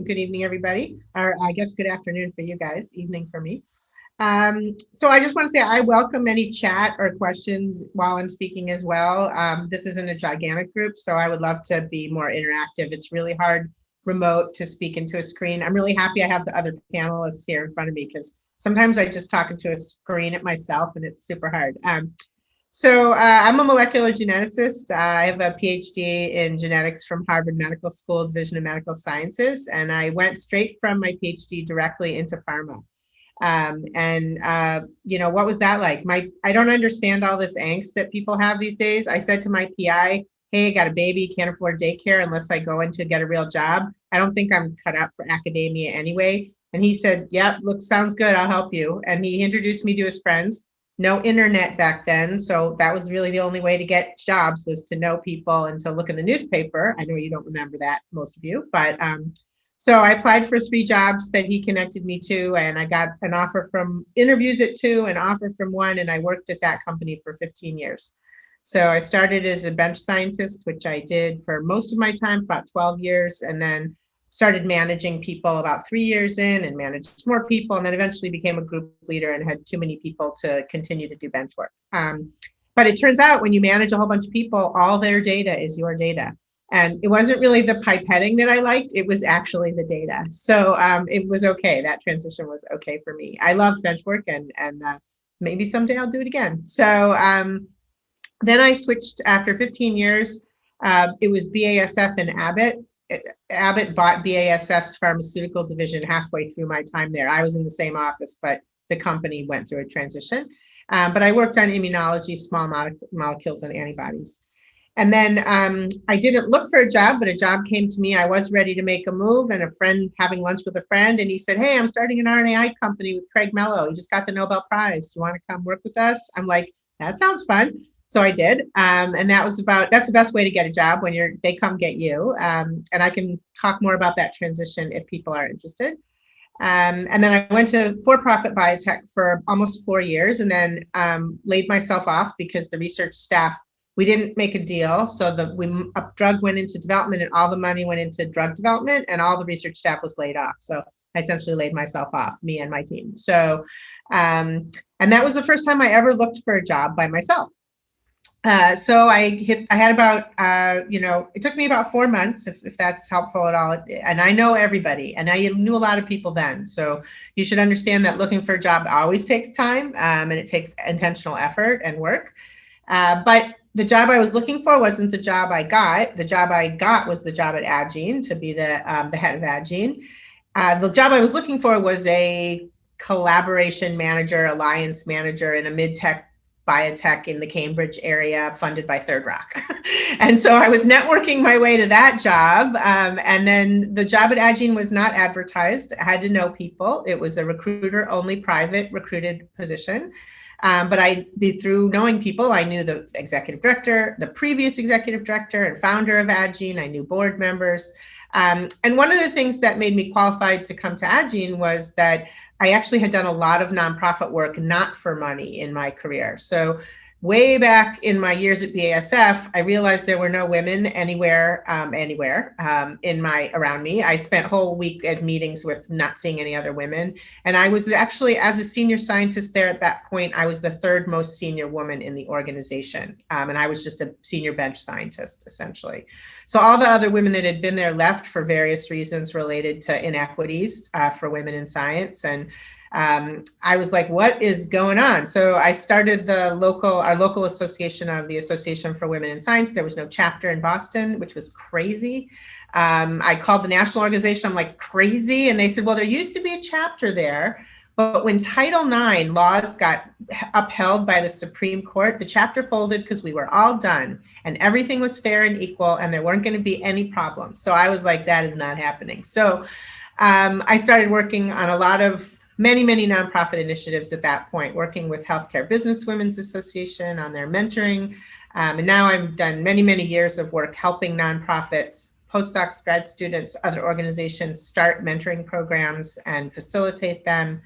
and good evening, everybody. Or I guess good afternoon for you guys, evening for me. So I just want to say I welcome any chat or questions while I'm speaking as well. This isn't a gigantic group, so I would love to be more interactive. It's really hard remote to speak into a screen. I'm really happy I have the other panelists here in front of me because sometimes I just talk into a screen at myself and it's super hard. I'm a molecular geneticist. I have a PhD in genetics from Harvard Medical School, Division of Medical Sciences, and I went straight from my PhD directly into pharma. What was that like? I don't understand all this angst that people have these days. I said to my PI, hey, I got a baby, can't afford daycare unless I go in to get a real job. I don't think I'm cut out for academia anyway. And he said, yep, look, sounds good, I'll help you. And he introduced me to his friends. No internet back then, so that was really the only way to get jobs, was to know people and to look in the newspaper. I know you don't remember that, most of you, but so I applied for 3 jobs that he connected me to, and I got an offer from interviews at 2, an offer from 1, and I worked at that company for 15 years. So I started as a bench scientist, which I did for most of my time, about 12 years, and then started managing people about 3 years in and managed more people, and then eventually became a group leader and had too many people to continue to do bench work. But it turns out when you manage a whole bunch of people, all their data is your data. And it wasn't really the pipetting that I liked, it was actually the data. So it was okay. That transition was okay for me. I loved bench work and maybe someday I'll do it again. So then I switched after 15 years. It was BASF and Abbott. Abbott bought BASF's pharmaceutical division halfway through my time there. I was in the same office, but the company went through a transition. But I worked on immunology, small molecules, and antibodies. And then I didn't look for a job, but a job came to me. I was ready to make a move, and a friend having lunch with a friend, and he said, hey, I'm starting an RNAi company with Craig Mello. He just got the Nobel Prize. Do you want to come work with us? I'm like, that sounds fun. So I did. And that's the best way to get a job, when they come get you. And I can talk more about that transition if people are interested. And then I went to for-profit biotech for almost 4 years, and then laid myself off because the research staff, we didn't make a deal. So a drug went into development and all the money went into drug development and all the research staff was laid off. So I essentially laid myself off, me and my team. So, and that was the first time I ever looked for a job by myself. So I had about, it took me about 4 months, if that's helpful at all. And I know everybody, and I knew a lot of people then. So you should understand that looking for a job always takes time, and it takes intentional effort and work. But the job I was looking for wasn't the job I got. The job I got was the job at Addgene, to be the head of Addgene. The job I was looking for was a collaboration manager, alliance manager in a mid-tech biotech in the Cambridge area, funded by Third Rock. And so I was networking my way to that job. And then the job at Addgene was not advertised. I had to know people. It was a recruiter-only private recruited position. But through knowing people, I knew the executive director, the previous executive director and founder of Addgene. I knew board members. And one of the things that made me qualified to come to Addgene was that I actually had done a lot of nonprofit work, not for money, in my career. So way back in my years at BASF, I realized there were no women anywhere around me. I spent whole week at meetings with not seeing any other women. And I was actually, as a senior scientist there at that point, I was the 3rd most senior woman in the organization. And I was just a senior bench scientist, essentially. So all the other women that had been there left for various reasons related to inequities for women in science. And I was like, what is going on? So I started our local association of the Association for Women in Science. There was no chapter in Boston, which was crazy. I called the national organization. I'm like, crazy. And they said, well, there used to be a chapter there. But when Title IX laws got upheld by the Supreme Court, the chapter folded because we were all done and everything was fair and equal and there weren't going to be any problems. So I was like, that is not happening. So I started working on many nonprofit initiatives at that point, working with Healthcare Business Women's Association on their mentoring. And now I've done many years of work helping nonprofits, postdocs, grad students, other organizations start mentoring programs and facilitate them.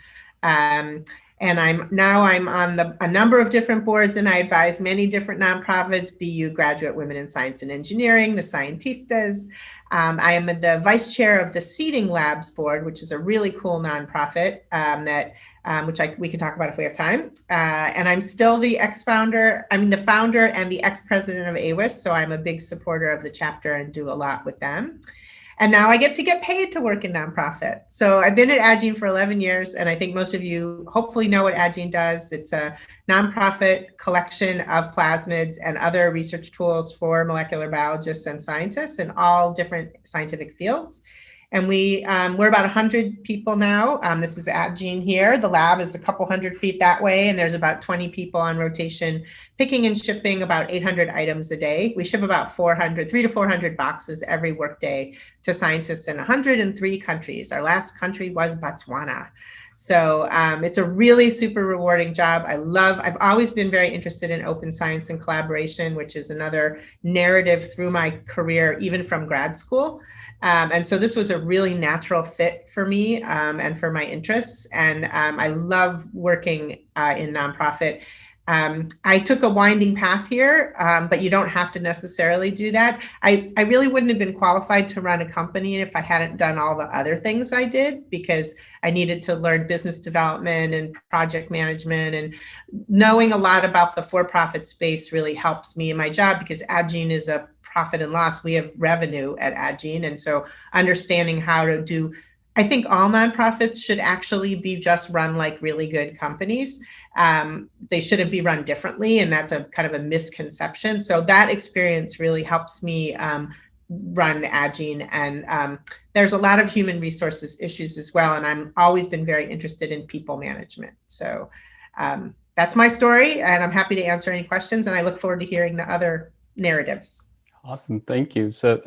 And I'm on a number of different boards, and I advise many different nonprofits, BU Graduate Women in Science and Engineering, the Scientistas, I am the vice chair of the Seeding Labs board, which is a really cool nonprofit which we can talk about if we have time. And I'm still the the founder and the ex-president of AWIS. So I'm a big supporter of the chapter and do a lot with them. And now I get paid to work in nonprofit. So I've been at Addgene for 11 years, and I think most of you hopefully know what Addgene does. It's a nonprofit collection of plasmids and other research tools for molecular biologists and scientists in all different scientific fields. And we're about 100 people now. This is Addgene here. The lab is a couple hundred feet that way, and there's about 20 people on rotation, picking and shipping about 800 items a day. We ship about 300 to 400 boxes every workday to scientists in 103 countries. Our last country was Botswana. So it's a really super rewarding job. I've always been very interested in open science and collaboration, which is another narrative through my career, even from grad school. And so this was a really natural fit for me and for my interests. And I love working in nonprofit. I took a winding path here, but you don't have to necessarily do that. I really wouldn't have been qualified to run a company if I hadn't done all the other things I did, because I needed to learn business development and project management, and knowing a lot about the for-profit space really helps me in my job, because Addgene is a profit and loss. We have revenue at Addgene. And so understanding how to do, I think all nonprofits should actually be just run like really good companies. They shouldn't be run differently. And that's a kind of a misconception. So that experience really helps me run Addgene. And there's a lot of human resources issues as well. And I've always been very interested in people management. So that's my story. And I'm happy to answer any questions. And I look forward to hearing the other narratives. Awesome, thank you. So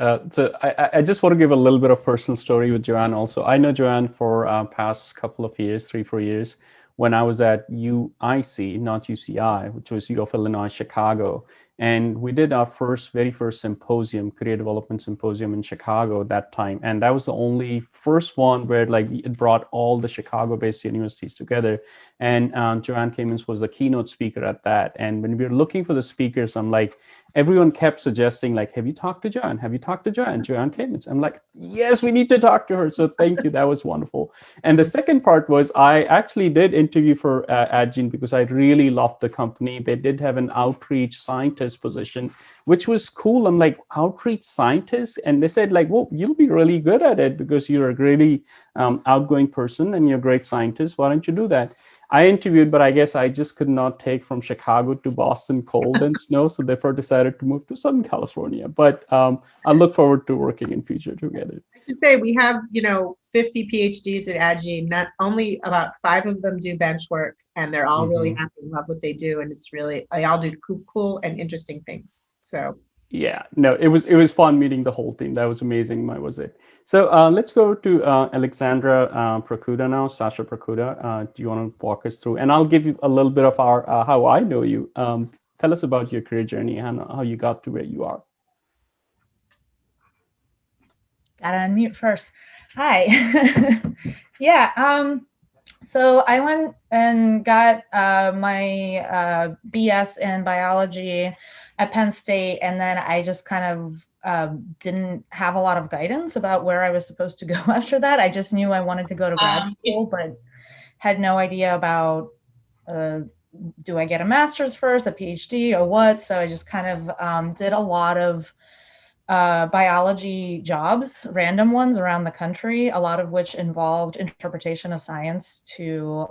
I just want to give a little bit of personal story with Joanne also. I know Joanne for past couple of years, 3-4 years, when I was at UIC, not UCI, which was U of Illinois, Chicago. And we did our very first symposium, career development symposium in Chicago that time. And that was the only first one where it brought all the Chicago-based universities together. And Joanne Kamens was the keynote speaker at that. And when we were looking for the speakers, I'm like, everyone kept suggesting, like, have you talked to Joanne? Have you talked to Joanne? Joanne Kamens. I'm like, yes, we need to talk to her. So thank you. That was wonderful. And the second part was I actually did interview for Addgene because I really loved the company. They did have an outreach scientist position, which was cool. I'm like, outreach scientist? And they said, like, well, you'll be really good at it because you're a really outgoing person and you're a great scientist. Why don't you do that? I interviewed, but I guess I just could not take from Chicago to Boston cold and snow. So therefore decided to move to Southern California. But I look forward to working in future together. I should say we have, 50 PhDs at Addgene. Not only about 5 of them do bench work, and they're all really happy and love what they do. And it's really, they all do cool and interesting things. So yeah, no, it was fun meeting the whole team. That was amazing. Was it? So let's go to Alexandra Prakuda now, Sasha Prakuda. Do you want to walk us through? And I'll give you a little bit of how I know you. Tell us about your career journey and how you got to where you are. Gotta unmute first. Hi. Yeah. So I went and got my BS in biology at Penn State, and then I just kind of didn't have a lot of guidance about where I was supposed to go after that. I just knew I wanted to go to grad school, but had no idea about do I get a master's first, a PhD, or what? So I just kind of did a lot of biology jobs, random ones around the country, a lot of which involved interpretation of science to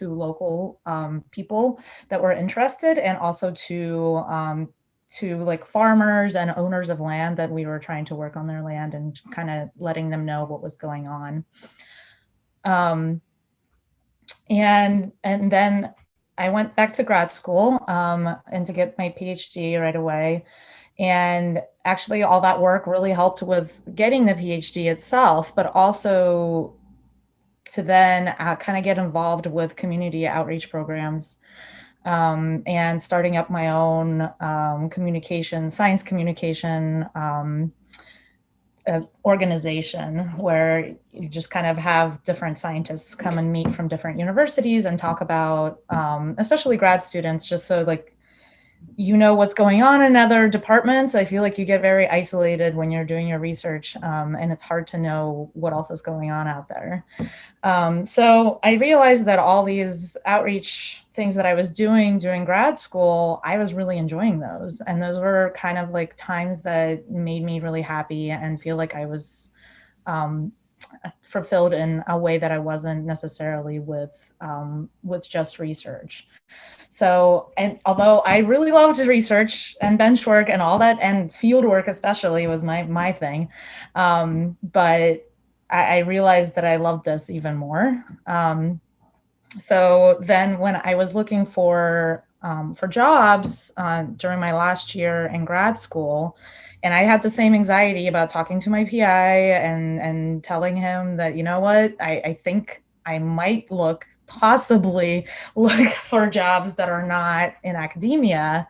local people that were interested, and also to like farmers and owners of land that we were trying to work on their land and kind of letting them know what was going on. And then I went back to grad school and to get my PhD right away. And actually all that work really helped with getting the PhD itself, but also to then kind of get involved with community outreach programs and starting up my own science communication organization, where you just kind of have different scientists come and meet from different universities and talk about, especially grad students, just so like you know what's going on in other departments. I feel like you get very isolated when you're doing your research, and it's hard to know what else is going on out there. So I realized that all these outreach things that I was doing during grad school, I was really enjoying those. And those were kind of like times that made me really happy and feel like I was fulfilled in a way that I wasn't necessarily with just research. So, and although I really loved research and bench work and all that, and field work especially was my thing, but I realized that I loved this even more. So then when I was looking for jobs during my last year in grad school, and I had the same anxiety about talking to my PI and telling him that, you know what, I think I might possibly look for jobs that are not in academia.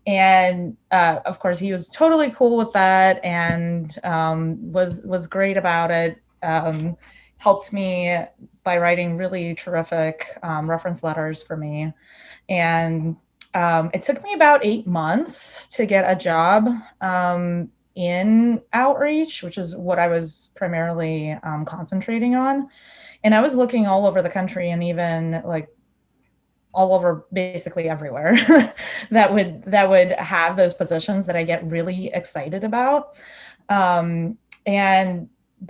And of course, he was totally cool with that and was great about it. Helped me by writing really terrific reference letters for me. And it took me about 8 months to get a job in outreach, which is what I was primarily concentrating on. And I was looking all over the country and even like all over basically everywhere that would have those positions that I get really excited about. But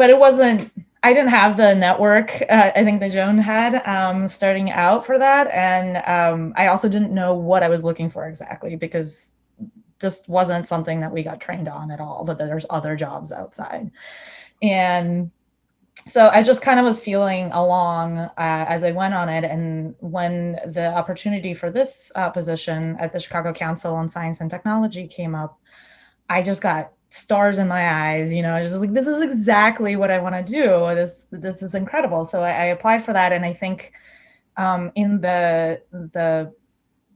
it wasn't, I didn't have the network I think that Joan had starting out for that. And I also didn't know what I was looking for exactly, because this wasn't something that we got trained on at all, that there's other jobs outside. And so I just kind of was feeling along as I went on it. And when the opportunity for this position at the Chicago Council on Science and Technology came up, I just got stars in my eyes, I was just like, this is exactly what I want to do. This is incredible. So I applied for that. And I think in the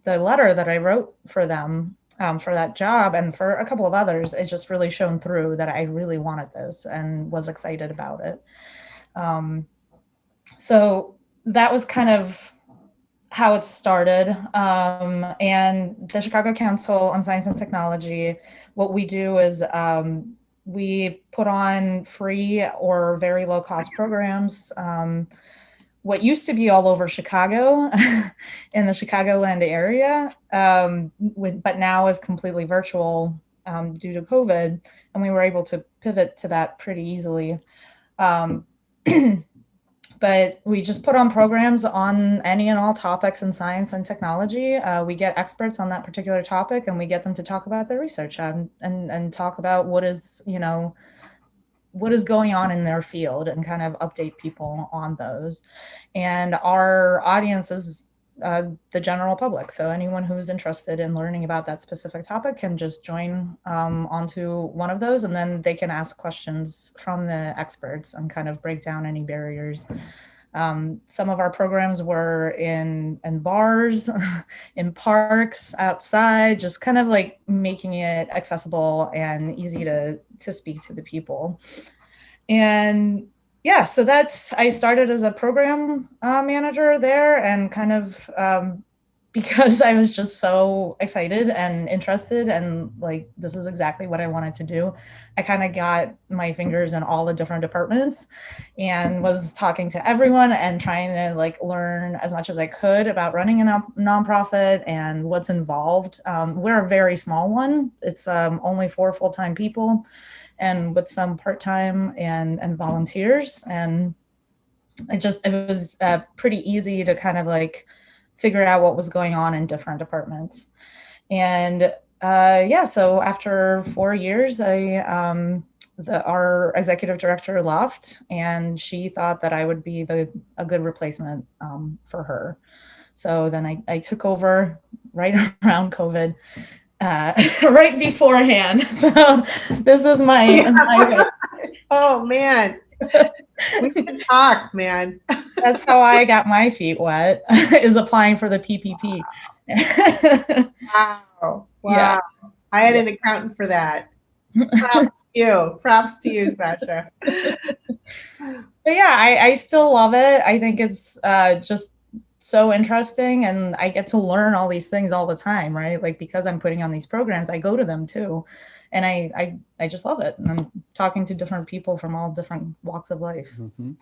letter that I wrote for them, for that job and for a couple of others, it just really shone through that I really wanted this and was excited about it. So that was kind of how it started. And the Chicago Council on Science and Technology, what we do is we put on free or very low cost programs. What used to be all over Chicago in the Chicagoland area, but now is completely virtual due to COVID. And we were able to pivot to that pretty easily. But we just put on programs on any and all topics in science and technology. We get experts on that particular topic and we get them to talk about their research and talk about what is going on in their field and kind of update people on those. And our audience is the general public. So anyone who's interested in learning about that specific topic can just join onto one of those, and then they can ask questions from the experts and kind of break down any barriers. Some of our programs were in bars, in parks, outside, just kind of like making it accessible and easy to speak to the people. And yeah, so I started as a program manager there, and kind of because I was just so excited and interested and like, this is exactly what I wanted to do. I kind of got my fingers in all the different departments and was talking to everyone and trying to like learn as much as I could about running a nonprofit and what's involved. We're a very small one. It's only 4 full-time people, and with some part-time and volunteers. And it was pretty easy to kind of like figure out what was going on in different departments. And so after 4 years, our executive director left, and she thought that I would be a good replacement for her. So then I took over right around COVID. Right beforehand. So this is my oh man. We can talk, man. That's how I got my feet wet, is applying for the PPP. Wow. Yeah. I had an accountant for that. Props to you, Sasha. But yeah, I still love it. I think it's just so interesting, and I get to learn all these things all the time, right? Like, because I'm putting on these programs, I go to them too, and I just love it. And I'm talking to different people from all different walks of life. Mm-hmm.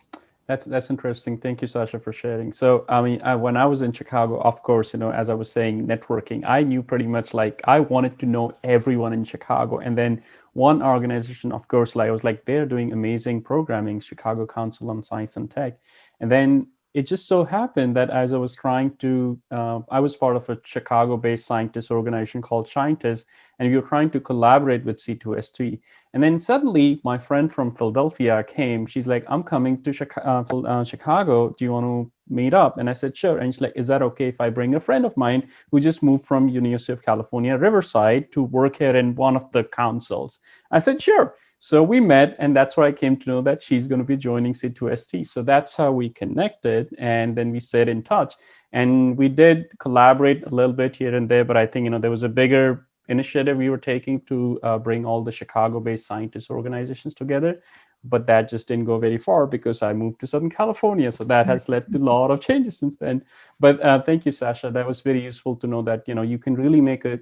That's interesting. Thank you, Sasha, for sharing. So, I mean, when I was in Chicago, of course, as I was saying, networking, I knew pretty much, like, I wanted to know everyone in Chicago. And then one organization, of course, like, I was like, they're doing amazing programming, Chicago Council on Science and Tech. And then it just so happened that as I was trying to, I was part of a Chicago-based scientist organization called Scientist, and we were trying to collaborate with C2ST. And then suddenly my friend from Philadelphia came. She's like, I'm coming to Chicago. Do you want to meet up? And I said, sure. And she's like, is that okay if I bring a friend of mine who just moved from University of California, Riverside, to work here in one of the councils? I said, sure. So we met, and that's where I came to know that she's going to be joining C2ST. So that's how we connected, and then we stayed in touch. And we did collaborate a little bit here and there, but I think, there was a bigger initiative we were taking to bring all the Chicago-based scientist organizations together. But that just didn't go very far because I moved to Southern California. So that has led to a lot of changes since then. But thank you, Sasha. That was very useful to know that, you can really make a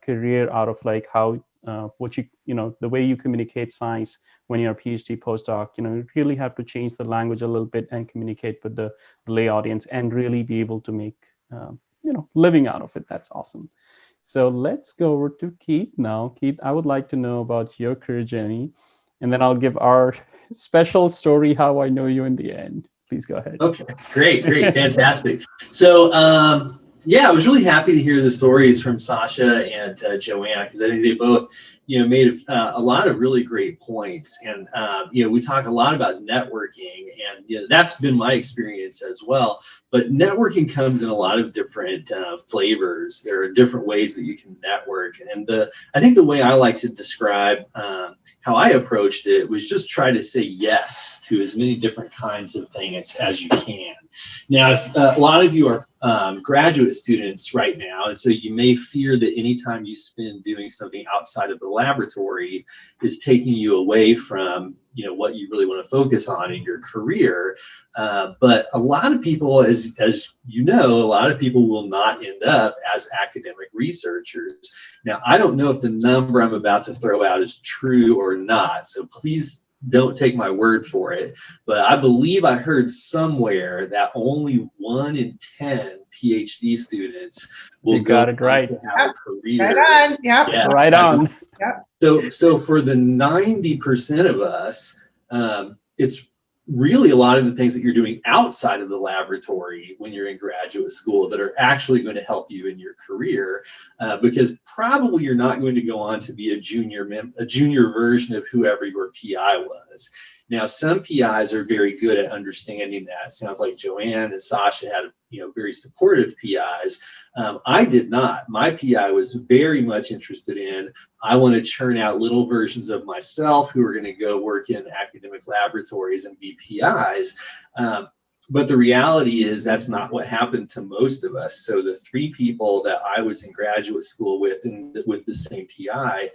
career out of, like, how the way you communicate science when you're a PhD postdoc. You really have to change the language a little bit and communicate with the lay audience and really be able to make living out of it. That's awesome. So let's go over to Keith now. Keith, I would like to know about your career journey, and then I'll give our special story, how I know you in the end. Please go ahead. Okay, great, fantastic. So, yeah, I was really happy to hear the stories from Sasha and Joanna, because I think they both, made a lot of really great points. And, we talk a lot about networking, and that's been my experience as well. But networking comes in a lot of different flavors. There are different ways that you can network. And I think the way I like to describe how I approached it was just try to say yes to as many different kinds of things as you can. Now, a lot of you are graduate students right now, and so you may fear that anytime you spend doing something outside of the laboratory is taking you away from what you really want to focus on in your career. But a lot of people, as you know, a lot of people will not end up as academic researchers. Now, I don't know if the number I'm about to throw out is true or not, so please don't take my word for it, but I believe I heard somewhere that only 1 in 10 PhD students will got it right. Have a career. Right on. Yep. Yeah, right on. So for the 90% of us, it's really a lot of the things that you're doing outside of the laboratory when you're in graduate school that are actually going to help you in your career, because probably you're not going to go on to be a junior version of whoever your PI was. Now, some PIs are very good at understanding that. It sounds like Joanne and Sasha had, very supportive PIs. I did not. My PI was very much interested in, I want to churn out little versions of myself who are going to go work in academic laboratories and be PIs. But the reality is that's not what happened to most of us. So the 3 people that I was in graduate school with and with the same PI,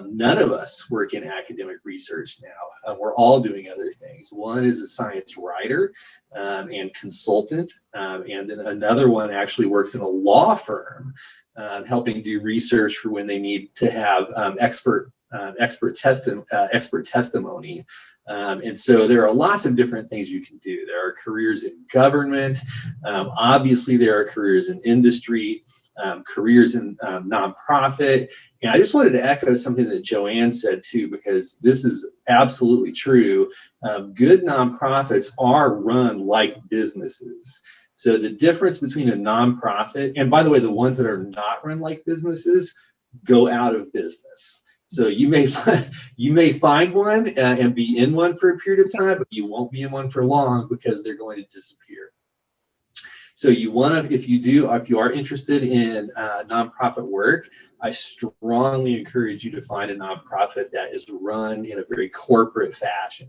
none of us work in academic research now. We're all doing other things. One is a science writer and consultant, and then another one actually works in a law firm, helping do research for when they need to have expert testimony. And so there are lots of different things you can do. There are careers in government. Obviously, there are careers in industry, careers in nonprofit. And I just wanted to echo something that Joanne said too, because this is absolutely true. Good nonprofits are run like businesses. So the difference between a nonprofit, and by the way, the ones that are not run like businesses go out of business. So you may find one and be in one for a period of time, but you won't be in one for long because they're going to disappear. So you want to, if you are interested in nonprofit work, I strongly encourage you to find a nonprofit that is run in a very corporate fashion,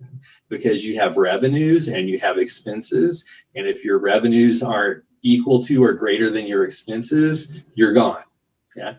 because you have revenues and you have expenses. And if your revenues aren't equal to or greater than your expenses, you're gone. Yeah.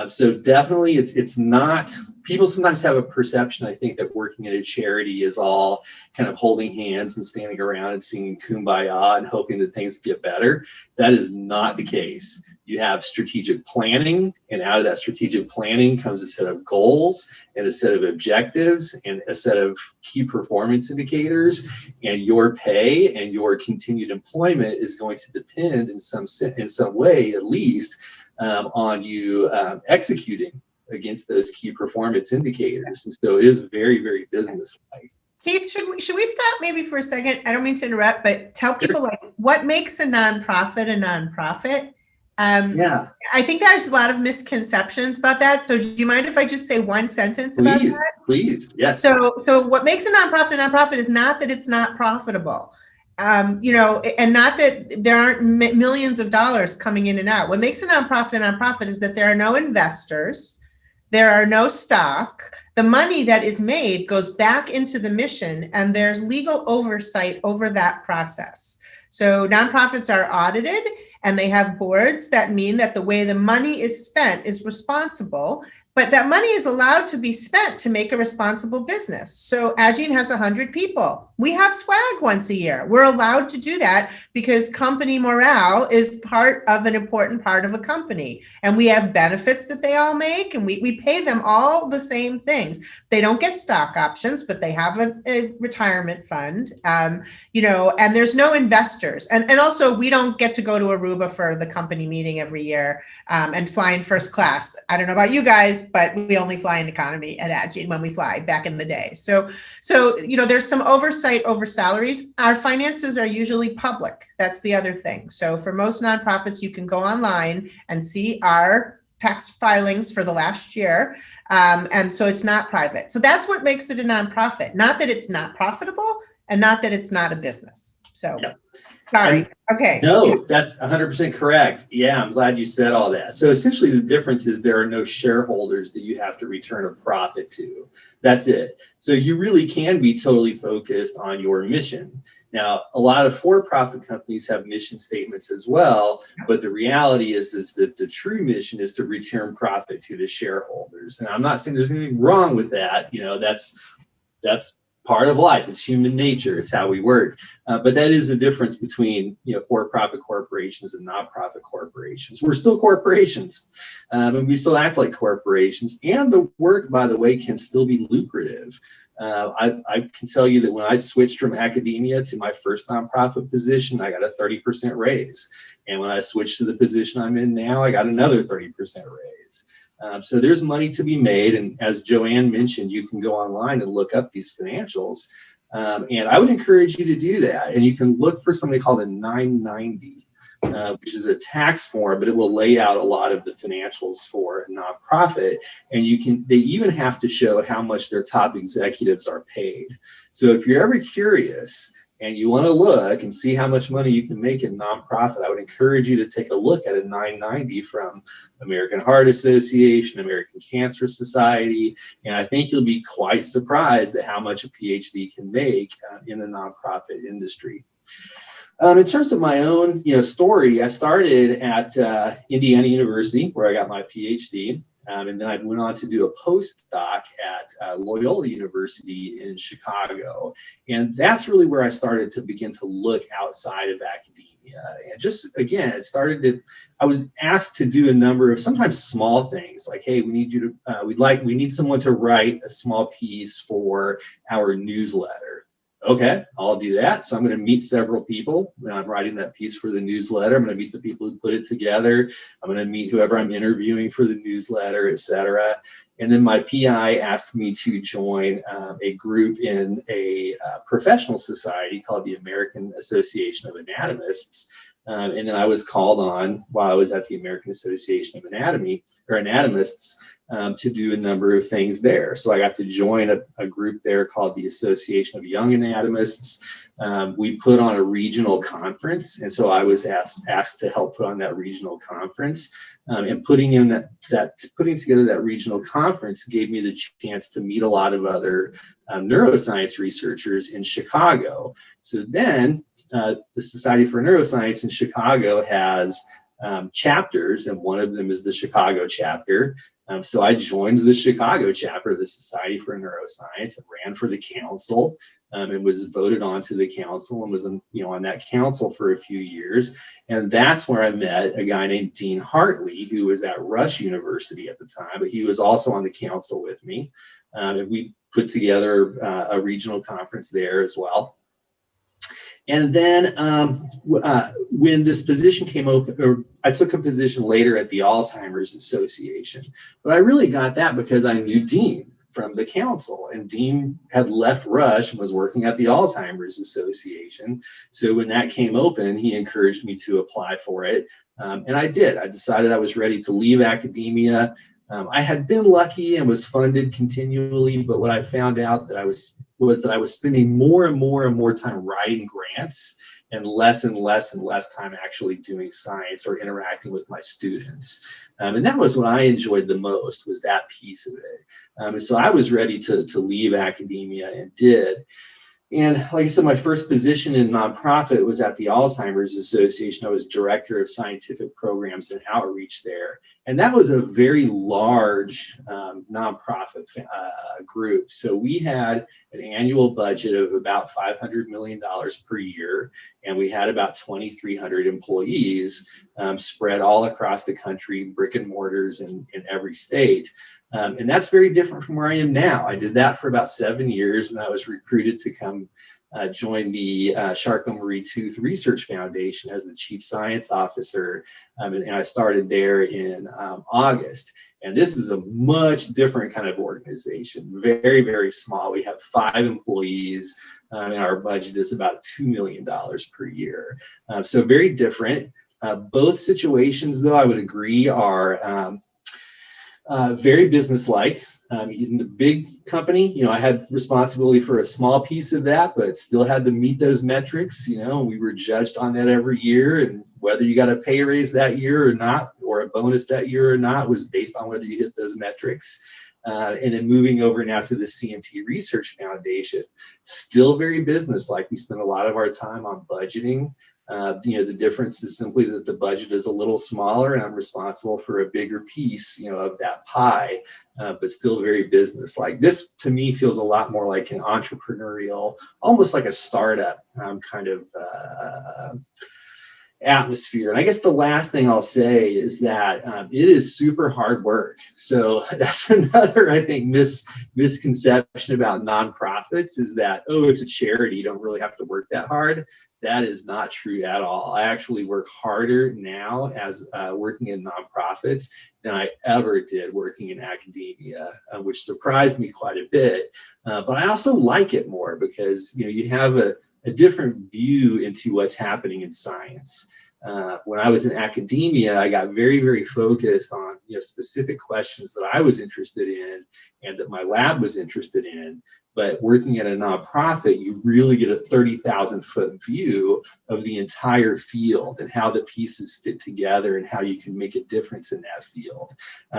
So definitely it's not, people sometimes have a perception, I think, that working at a charity is all kind of holding hands and standing around and singing Kumbaya and hoping that things get better. That is not the case. You have strategic planning, and out of that strategic planning comes a set of goals and a set of objectives and a set of key performance indicators, and your pay and your continued employment is going to depend in some way, at least, on you executing against those key performance indicators. And so it is very, very business-like. Keith, should we stop maybe for a second? I don't mean to interrupt, but tell people like what makes a nonprofit a nonprofit. Yeah. I think there's a lot of misconceptions about that. So do you mind if I just say one sentence about that? Please, yes. So what makes a nonprofit is not that it's not profitable. And not that there aren't millions of dollars coming in and out. What makes a nonprofit is that there are no investors, there are no stock. The money that is made goes back into the mission, and there's legal oversight over that process. So nonprofits are audited, and they have boards that mean that the way the money is spent is responsible. But that money is allowed to be spent to make a responsible business. So Agene has 100 people. We have swag once a year. We're allowed to do that because company morale is part of an important part of a company. And we have benefits that they all make, and we pay them all the same things. They don't get stock options, but they have a retirement fund, and there's no investors. And also, we don't get to go to Aruba for the company meeting every year and fly in first class. I don't know about you guys, but we only fly in economy at Agene when we fly back in the day. So there's some oversight over salaries. Our finances are usually public. That's the other thing. So for most nonprofits, you can go online and see our tax filings for the last year. And so it's not private. So that's what makes it a nonprofit. Not that it's not profitable and not that it's not a business. So. Yeah. Sorry. Okay. No, that's 100% correct. Yeah, I'm glad you said all that. So essentially the difference is there are no shareholders that you have to return a profit to. That's it. So you really can be totally focused on your mission. Now, a lot of for-profit companies have mission statements as well, but the reality is that the true mission is to return profit to the shareholders. And I'm not saying there's anything wrong with that. That's part of life. It's human nature. It's how we work. But that is the difference between for-profit corporations and nonprofit corporations. We're still corporations, and we still act like corporations. And the work, by the way, can still be lucrative. I can tell you that when I switched from academia to my first nonprofit position, I got a 30% raise. And when I switched to the position I'm in now, I got another 30% raise. So there's money to be made. And as Joanne mentioned, you can go online and look up these financials. And I would encourage you to do that. And you can look for something called a 990, which is a tax form, but it will lay out a lot of the financials for a nonprofit. And they even have to show how much their top executives are paid. So if you're ever curious and you want to look and see how much money you can make in nonprofit, I would encourage you to take a look at a 990 from American Heart Association, American Cancer Society, and I think you'll be quite surprised at how much a PhD can make in the nonprofit industry. In terms of my own story, I started at Indiana University, where I got my PhD. And then I went on to do a postdoc at Loyola University in Chicago. And that's really where I started to begin to look outside of academia. And just, again, I was asked to do a number of sometimes small things like, hey, we need you to, we need someone to write a small piece for our newsletter. Okay, I'll do that. So I'm going to meet several people when I'm writing that piece for the newsletter. I'm going to meet the people who put it together. I'm going to meet whoever I'm interviewing for the newsletter, et cetera. And then my PI asked me to join a group in a professional society called the American Association of Anatomists. And then I was called on while I was at the American Association of Anatomists to do a number of things there. So I got to join a group there called the Association of Young Anatomists. We put on a regional conference, and so I was asked to help put on that regional conference. And putting together that regional conference gave me the chance to meet a lot of other neuroscience researchers in Chicago. So then the Society for Neuroscience in Chicago has chapters, and one of them is the Chicago chapter. So I joined the Chicago chapter of the Society for Neuroscience and ran for the council, and was voted onto the council and was on that council for a few years. And that's where I met a guy named Dean Hartley, who was at Rush University at the time, but he was also on the council with me. And we put together a regional conference there as well. And then when this position came open, or I took a position later at the Alzheimer's Association, but I really got that because I knew Dean from the council, and Dean had left Rush and was working at the Alzheimer's Association. So when that came open, he encouraged me to apply for it. And I did. I decided I was ready to leave academia. I had been lucky and was funded continually, but what I found out that I was spending more and more time writing grants and less time actually doing science or interacting with my students. And that was what I enjoyed the most, was that piece of it. And so I was ready to leave academia, and did. And like I said, my first position in nonprofit was at the Alzheimer's Association. I was director of scientific programs and outreach there. And that was a very large nonprofit group. So we had an annual budget of about $500 million per year. And we had about 2,300 employees spread all across the country, brick and mortars in every state. And that's very different from where I am now. I did that for about 7 years, and I was recruited to come join the Charcot-Marie-Tooth Research Foundation as the chief science officer. And I started there in August. And this is a much different kind of organization, very, very small. We have 5 employees, and our budget is about $2 million per year. So very different. Both situations, though, I would agree, are very businesslike. In the big company, I had responsibility for a small piece of that, but still had to meet those metrics, and we were judged on that every year. And whether you got a pay raise that year or not, or a bonus that year or not, was based on whether you hit those metrics. And then moving over now to the CMT Research Foundation, still very businesslike. We spend a lot of our time on budgeting. The difference is simply that the budget is a little smaller, and I'm responsible for a bigger piece, of that pie, but still very business-like. This, to me, feels a lot more like an entrepreneurial, almost like a startup kind of atmosphere. And I guess the last thing I'll say is that it is super hard work. So that's another, I think, misconception about nonprofits, is that, oh, it's a charity, you don't really have to work that hard. That is not true at all. I actually work harder now as working in nonprofits than I ever did working in academia, which surprised me quite a bit. But I also like it more because you have a different view into what's happening in science. When I was in academia, I got very, very focused on specific questions that I was interested in and that my lab was interested in. But working at a nonprofit, you really get a 30,000-foot view of the entire field and how the pieces fit together and how you can make a difference in that field.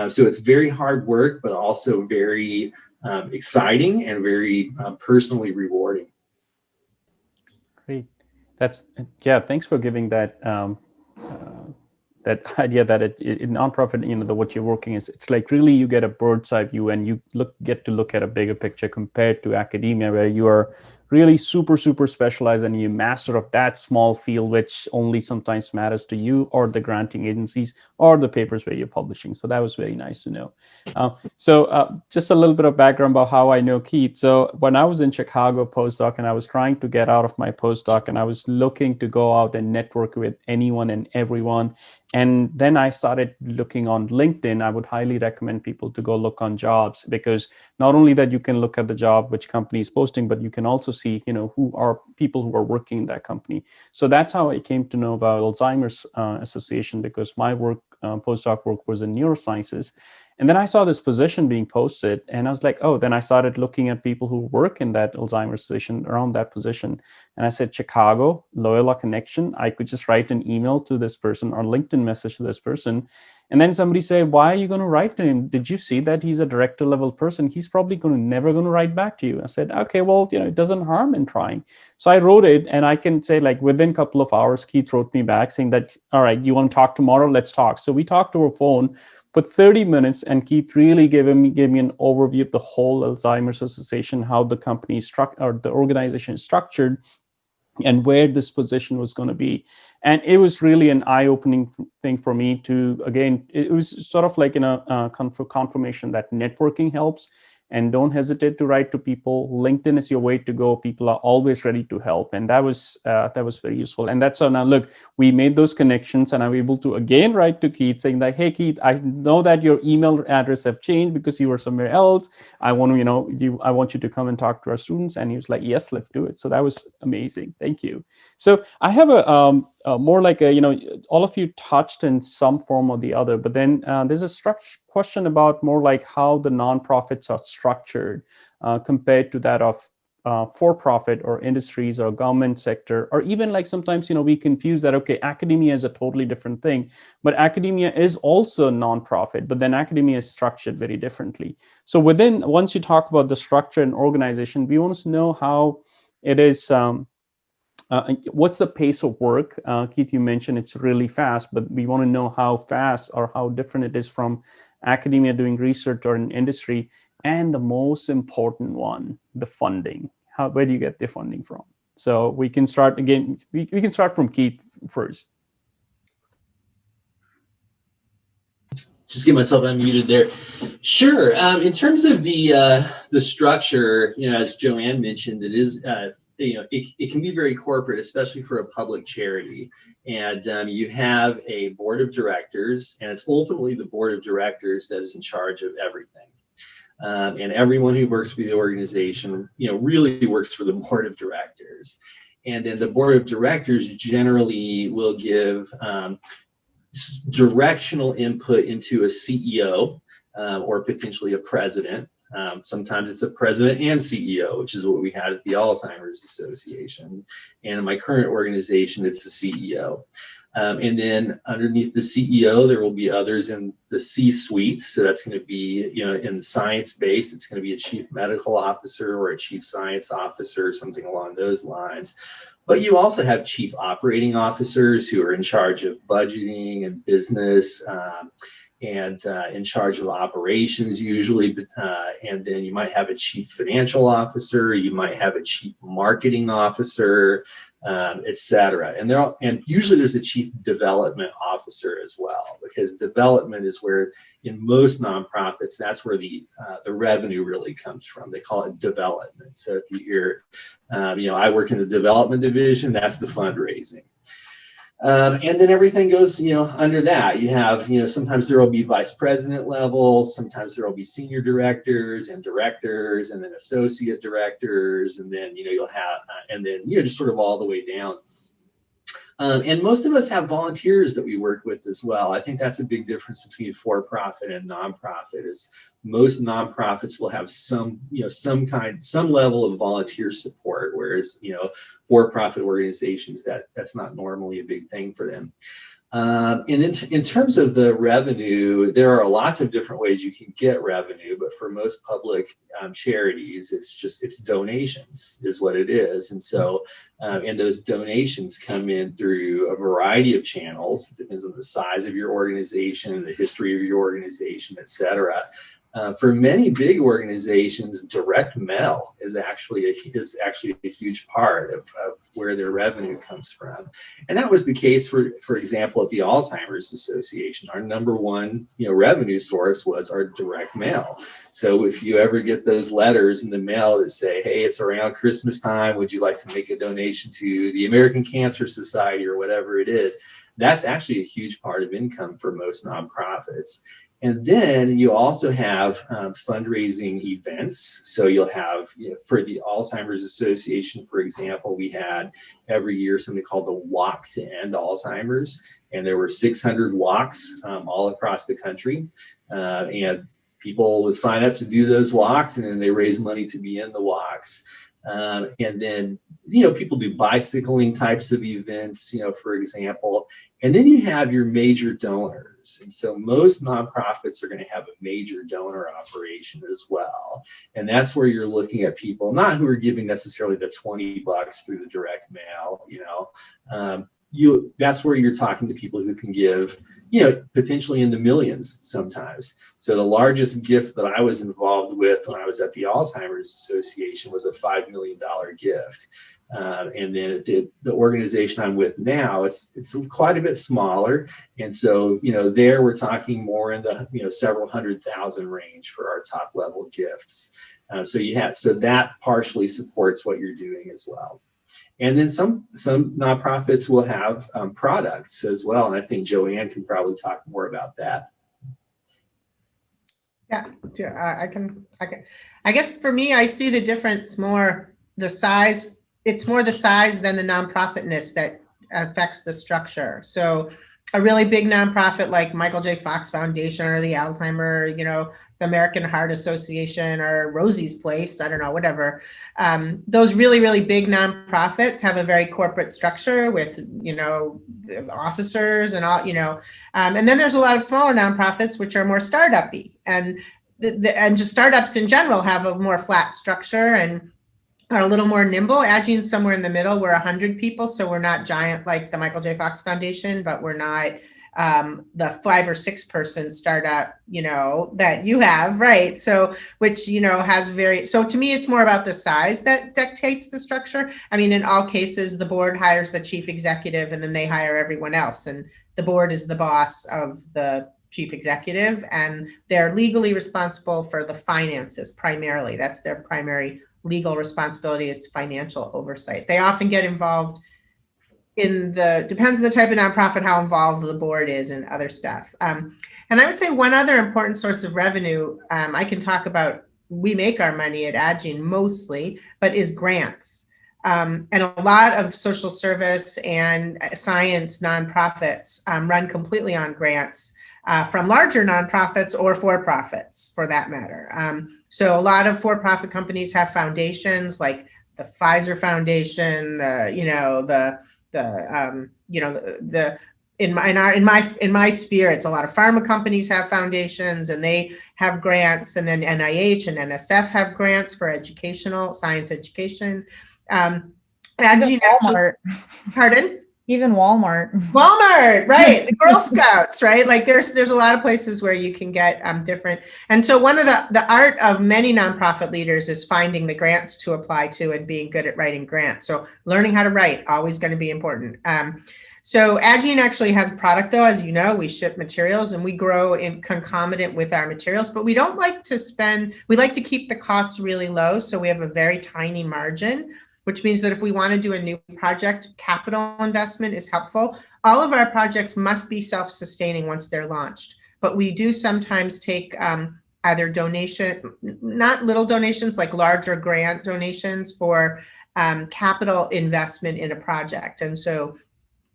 So it's very hard work, but also very exciting and very personally rewarding. Great. Thanks for giving that that idea that in nonprofit, what you're working is, it's like really you get a bird's eye view, and you get to look at a bigger picture compared to academia, where you are really super specialized and you master of that small field, which only sometimes matters to you or the granting agencies or the papers where you're publishing. So that was very nice to know. Just a little bit of background about how I know Keith. So when I was in Chicago postdoc, and I was trying to get out of my postdoc, and I was looking to go out and network with anyone and everyone. And then I started looking on LinkedIn. I would highly recommend people to go look on jobs, because not only that you can look at the job which company is posting, but you can also see, who are people who are working in that company. So that's how I came to know about Alzheimer's Association, because my work, postdoc work, was in neurosciences. And then I saw this position being posted, and I was like, oh, then I started looking at people who work in that Alzheimer's Association around that position. And I said, Chicago, Loyola connection. I could just write an email to this person or LinkedIn message to this person. And then somebody say, why are you going to write to him? Did you see that he's a director level person? He's probably never going to write back to you. I said, okay, well, it doesn't harm in trying. So I wrote it, and I can say, like, within a couple of hours, Keith wrote me back saying that, all right, you want to talk tomorrow? Let's talk. So we talked over phone for 30 minutes, and Keith really gave me an overview of the whole Alzheimer's Association, how the company or the organization is structured, and where this position was going to be. And it was really an eye-opening thing for me to, again, it was sort of like confirmation that networking helps. And don't hesitate to write to people. LinkedIn is your way to go. People are always ready to help. And that was very useful. And that's how now, look, we made those connections, and I'm able to again write to Keith saying that, hey, Keith, I know that your email address have changed because you were somewhere else. I want to, I want you to come and talk to our students. And he was like, yes, let's do it. So that was amazing. Thank you. So I have more like all of you touched in some form or the other, but then there's a question about more like how the nonprofits are structured compared to that of for-profit or industries or government sector, or even like sometimes, we confuse that, okay, academia is a totally different thing, but academia is also a nonprofit, but then academia is structured very differently. So once you talk about the structure and organization, we want to know how it is, what's the pace of work? Keith, you mentioned it's really fast, but we want to know how fast or how different it is from academia doing research or an industry. And the most important one, the funding. Where do you get the funding from? So we can start again. We can start from Keith first. Just get myself unmuted there. Sure. In terms of the structure, as Joanne mentioned, it is it can be very corporate, especially for a public charity. And you have a board of directors, and it's ultimately the board of directors that is in charge of everything. And everyone who works for the organization, really works for the board of directors. And then the board of directors generally will give directional input into a CEO or potentially a president. Sometimes it's a president and CEO, which is what we had at the Alzheimer's Association. And in my current organization, it's the CEO. And then underneath the CEO, there will be others in the C-suite. So that's going to be, in science-based, it's going to be a chief medical officer or a chief science officer, something along those lines. But you also have chief operating officers who are in charge of budgeting and business, and in charge of operations usually, and then you might have a chief financial officer, you might have a chief marketing officer, etc. And usually there's a chief development officer as well, because development is where, in most nonprofits, that's where the revenue really comes from. They call it development. So if you hear, I work in the development division, that's the fundraising. And then everything goes, under that. You have, sometimes there will be vice president levels, sometimes there will be senior directors, and then associate directors, and then, you'll have, and then, just sort of all the way down. And most of us have volunteers that we work with as well. I think that's a big difference between for-profit and nonprofit. Is most nonprofits will have some level of volunteer support, whereas for-profit organizations, that's not normally a big thing for them. And in terms of the revenue, there are lots of different ways you can get revenue, but for most public charities, it's donations is what it is. And so, and those donations come in through a variety of channels. It depends on the size of your organization, the history of your organization, et cetera. For many big organizations, direct mail is actually a huge part of where their revenue comes from. And that was the case for example, at the Alzheimer's Association. Our number one revenue source was our direct mail. So if you ever get those letters in the mail that say, hey, it's around Christmas time, would you like to make a donation to the American Cancer Society or whatever it is, that's actually a huge part of income for most nonprofits. And then you also have fundraising events. So you'll have, for the Alzheimer's Association, for example, we had every year something called the Walk to End Alzheimer's. And there were 600 walks all across the country. And people would sign up to do those walks, and then they raise money to be in the walks. And then, people do bicycling types of events, for example. And then you have your major donors. donors. And so most nonprofits are going to have a major donor operation as well. And that's where you're looking at people, not who are giving necessarily the $20 through the direct mail, that's where you're talking to people who can give, potentially in the millions sometimes. So the largest gift that I was involved with when I was at the Alzheimer's Association was a $5 million gift. And then the organization I'm with now, it's quite a bit smaller. And so, there we're talking more in the, several 100,000 range for our top level gifts. So that partially supports what you're doing as well. And then some nonprofits will have products as well. And I think Joanne can probably talk more about that. Yeah, I can. I guess for me, I see the difference more the size. It's more the size than the nonprofitness that affects the structure. So a really big nonprofit like Michael J. Fox Foundation or the Alzheimer, the American Heart Association or Rosie's Place, I don't know, whatever. Those really, really big nonprofits have a very corporate structure with, officers and all, and then there's a lot of smaller nonprofits which are more startup-y, and and just startups in general have a more flat structure and are a little more nimble. Adgene's somewhere in the middle. We're 100 people, so we're not giant like the Michael J. Fox Foundation, but we're not the 5 or 6 person startup, that you have, right? So, which, so to me, it's more about the size that dictates the structure. I mean, in all cases, the board hires the chief executive and then they hire everyone else. And the board is the boss of the chief executive, and they're legally responsible for the finances primarily. That's their primary legal responsibility, is financial oversight. They often get involved depends on the type of nonprofit, how involved the board is and other stuff. And I would say one other important source of revenue, I can talk about, we make our money at Addgene mostly, but is grants. And a lot of social service and science nonprofits run completely on grants from larger nonprofits or for-profits, for that matter. So a lot of for-profit companies have foundations like the Pfizer Foundation, in my sphere, it's a lot of pharma companies have foundations and they have grants, and then NIH and NSF have grants for science education. Addgene Walmart. Pardon? Even Walmart. Walmart, right? The Girl Scouts, right? Like there's a lot of places where you can get different. And so one of the art of many nonprofit leaders is finding the grants to apply to and being good at writing grants. So learning how to write, always going to be important. So Addgene actually has a product though, as you know, we ship materials and we grow in concomitant with our materials, but we don't like to we like to keep the costs really low. So we have a very tiny margin, which means that if we want to do a new project, capital investment is helpful. All of our projects must be self-sustaining once they're launched, but we do sometimes take either not little donations, like larger grant donations for capital investment in a project. And so,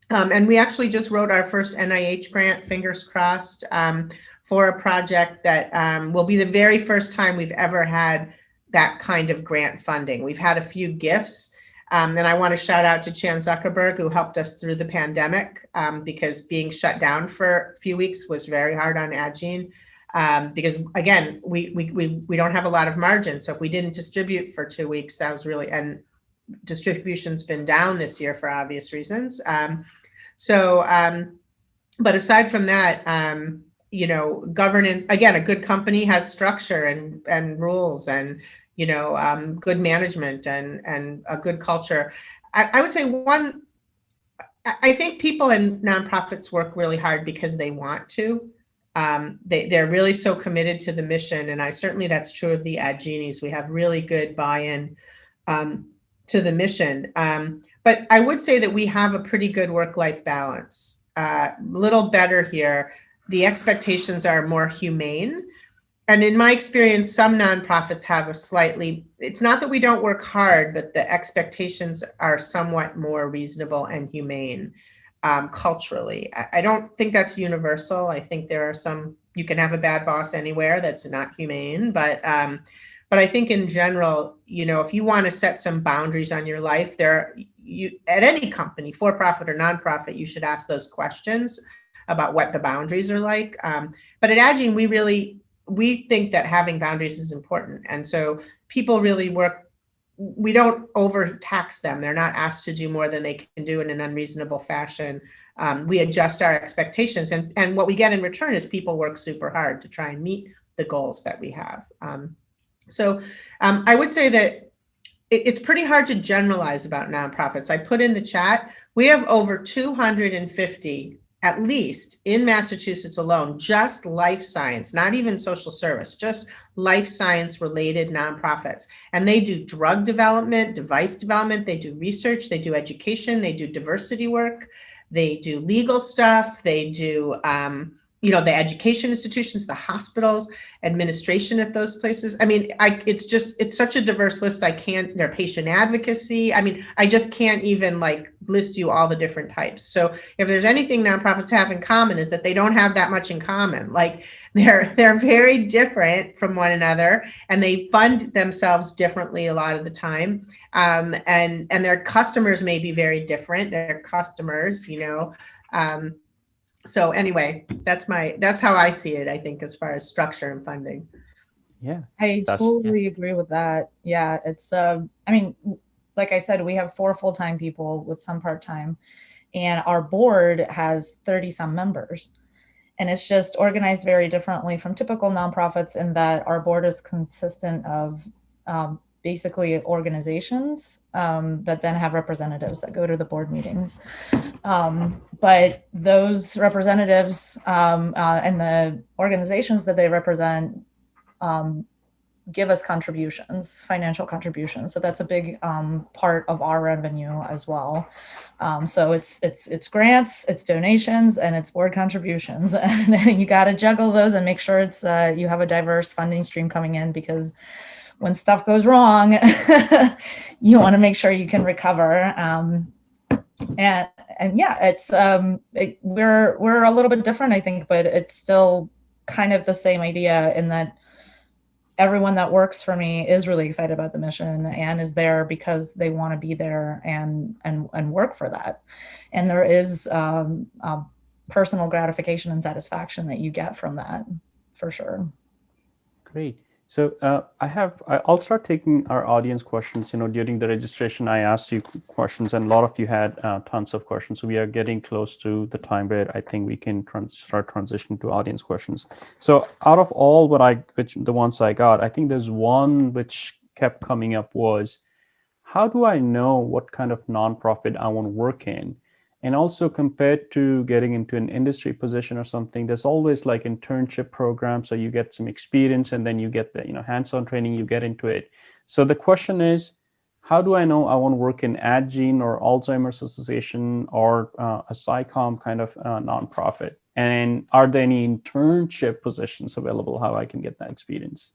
and we actually just wrote our first NIH grant, fingers crossed, for a project that will be the very first time we've ever had that kind of grant funding. We've had a few gifts, and I want to shout out to Chan Zuckerberg, who helped us through the pandemic, because being shut down for a few weeks was very hard on Addgene, because again, we don't have a lot of margin. So if we didn't distribute for 2 weeks, that was really, and distribution's been down this year for obvious reasons. But aside from that, governance, again, a good company has structure and rules and, good management and a good culture. I would say I think people in nonprofits work really hard because they want to. They're really so committed to the mission. And certainly that's true of the Addgenes. We have really good buy-in to the mission. But I would say that we have a pretty good work-life balance. Little better here. The expectations are more humane. And in my experience, some nonprofits have it's not that we don't work hard, but the expectations are somewhat more reasonable and humane culturally. I don't think that's universal. I think there are you can have a bad boss anywhere that's not humane, but I think in general, if you want to set some boundaries on your life, at any company, for-profit or nonprofit, you should ask those questions. about what the boundaries are like. But at Agene, we think that having boundaries is important. And so people really work, we don't overtax them. They're not asked to do more than they can do in an unreasonable fashion. We adjust our expectations, and what we get in return is people work super hard to try and meet the goals that we have. So I would say that it's pretty hard to generalize about nonprofits. I put in the chat, we have over 250, at least in Massachusetts alone, just life science, not even social service, just life science related nonprofits. And they do drug development, device development, they do research, they do education, they do diversity work, they do legal stuff, they do the education institutions, the hospitals, administration at those places. I mean, it's such a diverse list. Their patient advocacy. I mean, I just can't even list you all the different types. So if there's anything nonprofits have in common is that they don't have that much in common. They're very different from one another, and they fund themselves differently a lot of the time. And their customers may be very different. Their customers, so anyway, that's how I see it, I think, as far as structure and funding. Yeah. I totally agree with that. Yeah, it's like I said, we have 4 full-time people with some part-time, and our board has 30 some members. And it's just organized very differently from typical nonprofits in that our board is consistent of basically organizations that then have representatives that go to the board meetings. But those representatives and the organizations that they represent give us contributions, financial contributions. So that's a big part of our revenue as well. So it's grants, it's donations, and it's board contributions. And you got to juggle those and make sure it's you have a diverse funding stream coming in, because when stuff goes wrong, you want to make sure you can recover. And yeah, it's we're a little bit different, I think, but it's still kind of the same idea in that everyone that works for me is really excited about the mission and is there because they want to be there and work for that. And there is personal gratification and satisfaction that you get from that, for sure. Great. So I'll start taking our audience questions. During the registration, I asked you questions, and a lot of you had tons of questions. So we are getting close to the time where I think we can start transitioning to audience questions. So out of all the ones I got, I think there's one which kept coming up was, how do I know what kind of nonprofit I want to work in? And also, compared to getting into an industry position or something, there's always internship programs, so you get some experience and then you get the hands-on training, you get into it. So the question is, how do I know I want to work in Agene or Alzheimer's Association or a SciComm kind of nonprofit? And are there any internship positions available, how I can get that experience?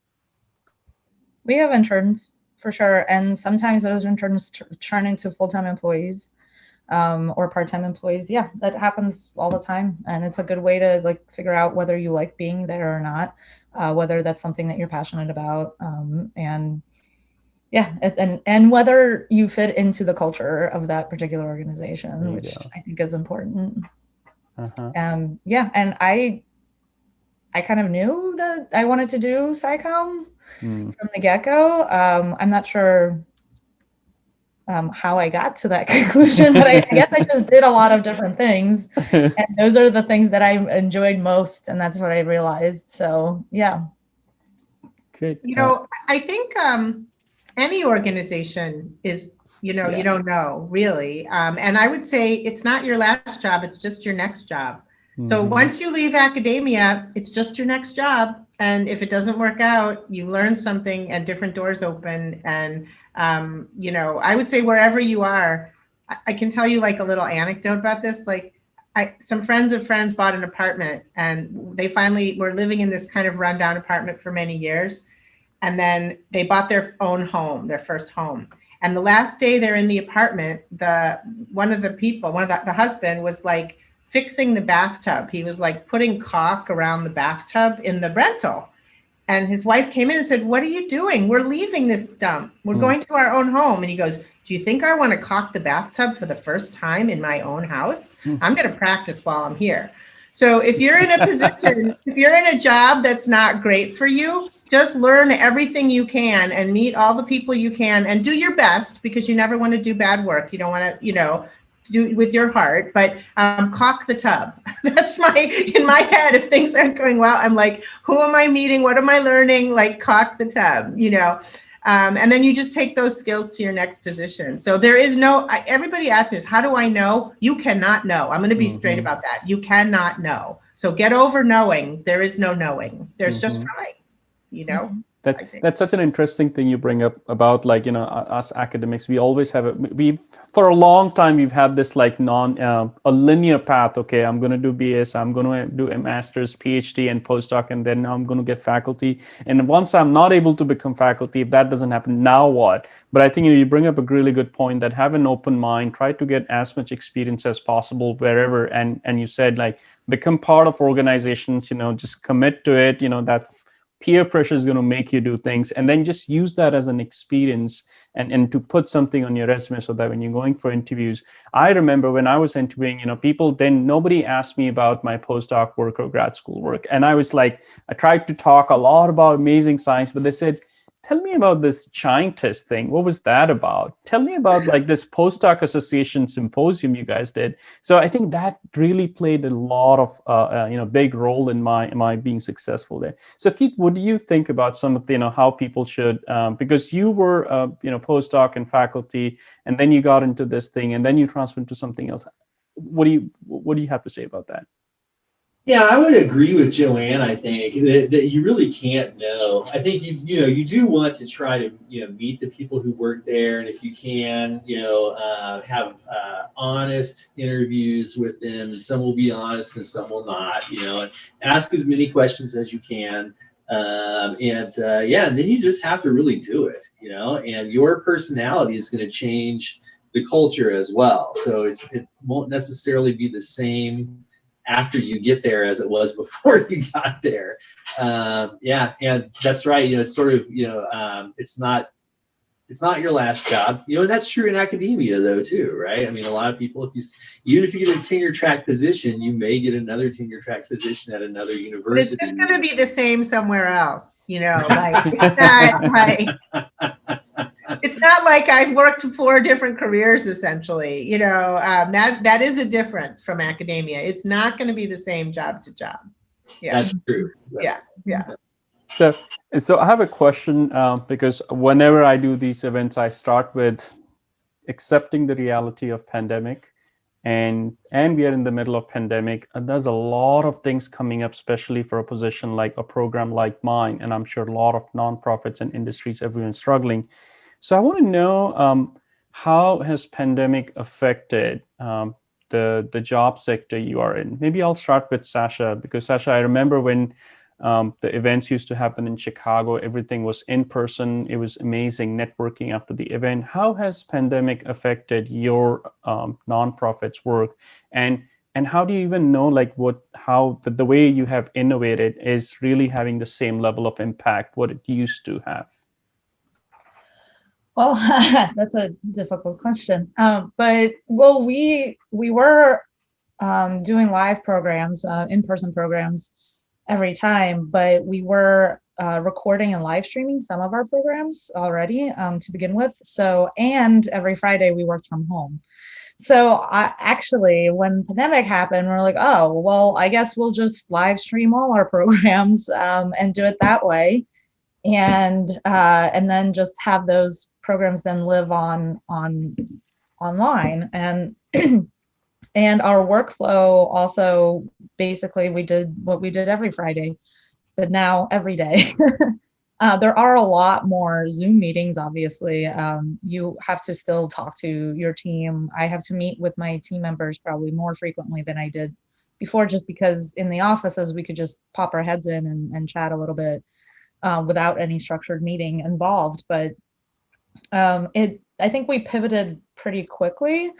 We have interns for sure, and sometimes those interns turn into full-time employees. Or part-time employees. Yeah, that happens all the time. And it's a good way to figure out whether you like being there or not, whether that's something that you're passionate about. And yeah, and whether you fit into the culture of that particular organization, which I think is important. Yeah, and I kind of knew that I wanted to do SciComm from the get-go. I'm not sure how I got to that conclusion, but I guess I just did a lot of different things, and those are the things that I enjoyed most, and that's what I realized. So yeah. Great. I think any organization is, you don't know really, and I would say it's not your last job; it's just your next job. So once you leave academia, it's just your next job, and if it doesn't work out, you learn something, and different doors open. And I would say wherever you are, I can tell you a little anecdote about this. Some friends of friends bought an apartment, and they finally were living in this kind of rundown apartment for many years. And then they bought their own home, their first home. And the last day they're in the apartment, the husband was fixing the bathtub. He was putting caulk around the bathtub in the rental. And his wife came in and said, "What are you doing? We're leaving this dump. We're going to our own home." And he goes, "Do you think I want to caulk the bathtub for the first time in my own house? I'm going to practice while I'm here." So if you're in a position, if you're in a job that's not great for you, just learn everything you can and meet all the people you can and do your best, because you never want to do bad work. You don't want to, do it with your heart, but caulk the tub. That's in my head, if things aren't going well, I'm like, who am I meeting? What am I learning? Like, caulk the tub, and then you just take those skills to your next position. So there is everybody asks me this, how do I know? You cannot know. I'm going to be straight about that. You cannot know. So get over knowing. There is no knowing. There's just trying, That's such an interesting thing you bring up about, like, us academics, we always have for a long time, we've had this like a linear path. Okay, I'm going to do BS, I'm going to do a master's, PhD, and postdoc, and then I'm going to get faculty. And once I'm not able to become faculty, if that doesn't happen, now what? But I think you bring up a really good point, that have an open mind, try to get as much experience as possible wherever. And you said, like, become part of organizations, just commit to it, that peer pressure is going to make you do things, and then just use that as an experience and to put something on your resume, so that when you're going for interviews. I remember when I was interviewing, nobody asked me about my postdoc work or grad school work. And I was like, I tried to talk a lot about amazing science, but they said, tell me about this Giantist thing. What was that about? Tell me about like this postdoc association symposium you guys did. So I think that really played a lot of big role in my being successful there. So Keith, what do you think about some of the, how people should, because you were postdoc and faculty, and then you got into this thing, and then you transferred to something else. What do you have to say about that? Yeah, I would agree with Joanne. I think that you really can't know. I think you do want to try to meet the people who work there, and if you can have honest interviews with them. Some will be honest and some will not. And ask as many questions as you can. And then you just have to really do it. And your personality is going to change the culture as well. So it won't necessarily be the same after you get there as it was before you got there. And that's right. It's sort of, it's not your last job, and that's true in academia though too, right? I mean, a lot of people, even if you get a tenure track position, you may get another tenure track position at another university. But it's just going to be the same somewhere else, like it's not like, it's not like I've worked 4 different careers essentially, that is a difference from academia. It's not going to be the same job to job. Yeah, that's true. Yeah. So I have a question, because whenever I do these events, I start with accepting the reality of pandemic, and we are in the middle of pandemic, and there's a lot of things coming up, especially for a position like a program like mine, and I'm sure a lot of nonprofits and industries, everyone's struggling. So I want to know, how has pandemic affected the job sector you are in? Maybe I'll start with Sasha, because Sasha, I remember when the events used to happen in Chicago, everything was in person. It was amazing networking after the event. How has pandemic affected your nonprofits work? And how do you even know how the way you have innovated is really having the same level of impact what it used to have? Well, that's a difficult question. We were doing live programs, in-person programs every time, but we were recording and live streaming some of our programs already to begin with. So, and every Friday we worked from home. So actually, when pandemic happened, we're like, oh, well, I guess we'll just live stream all our programs and do it that way. And then just have those programs then live online. And and our workflow also, basically we did what we did every Friday, but now every day. There are a lot more Zoom meetings, obviously. You have to still talk to your team. I have to meet with my team members probably more frequently than I did before, just because in the offices we could just pop our heads in and chat a little bit without any structured meeting involved. But I think we pivoted pretty quickly.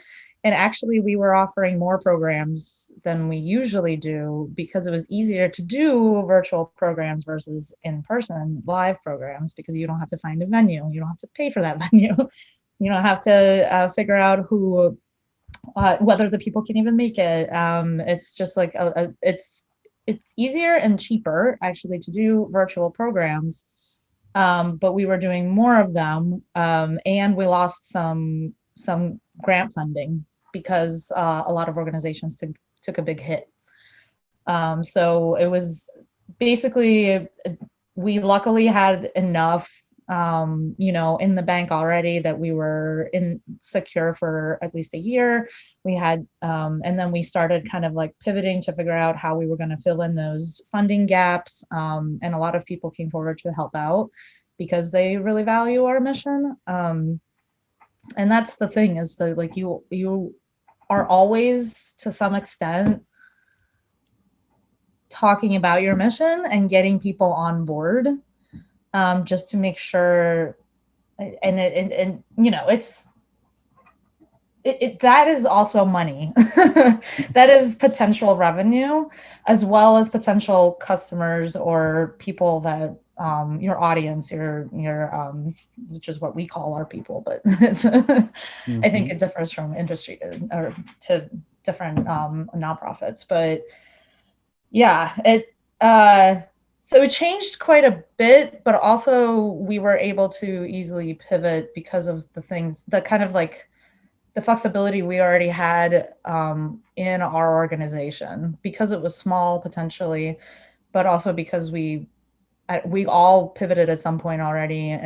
And actually, we were offering more programs than we usually do because it was easier to do virtual programs versus in-person live programs, because you don't have to find a venue. You don't have to pay for that venue. You don't have to figure out who whether the people can even make it. It's just like it's easier and cheaper actually to do virtual programs, but we were doing more of them, and we lost some grant funding because a lot of organizations took a big hit. So it was basically, we luckily had enough, in the bank already that we were secure for at least a year. We had, and then we started kind of like pivoting to figure out how we were going to fill in those funding gaps. And a lot of people came forward to help out because they really value our mission. And that's the thing, is that like you are always to some extent talking about your mission and getting people on board, just to make sure, and that is also money. That is potential revenue, as well as potential customers or people that your audience, your which is what we call our people, but it's, I think it differs from industry to different nonprofits. But yeah, so it changed quite a bit, but also we were able to easily pivot because of the things, the kind of like the flexibility we already had in our organization, because it was small potentially, but also because we all pivoted at some point already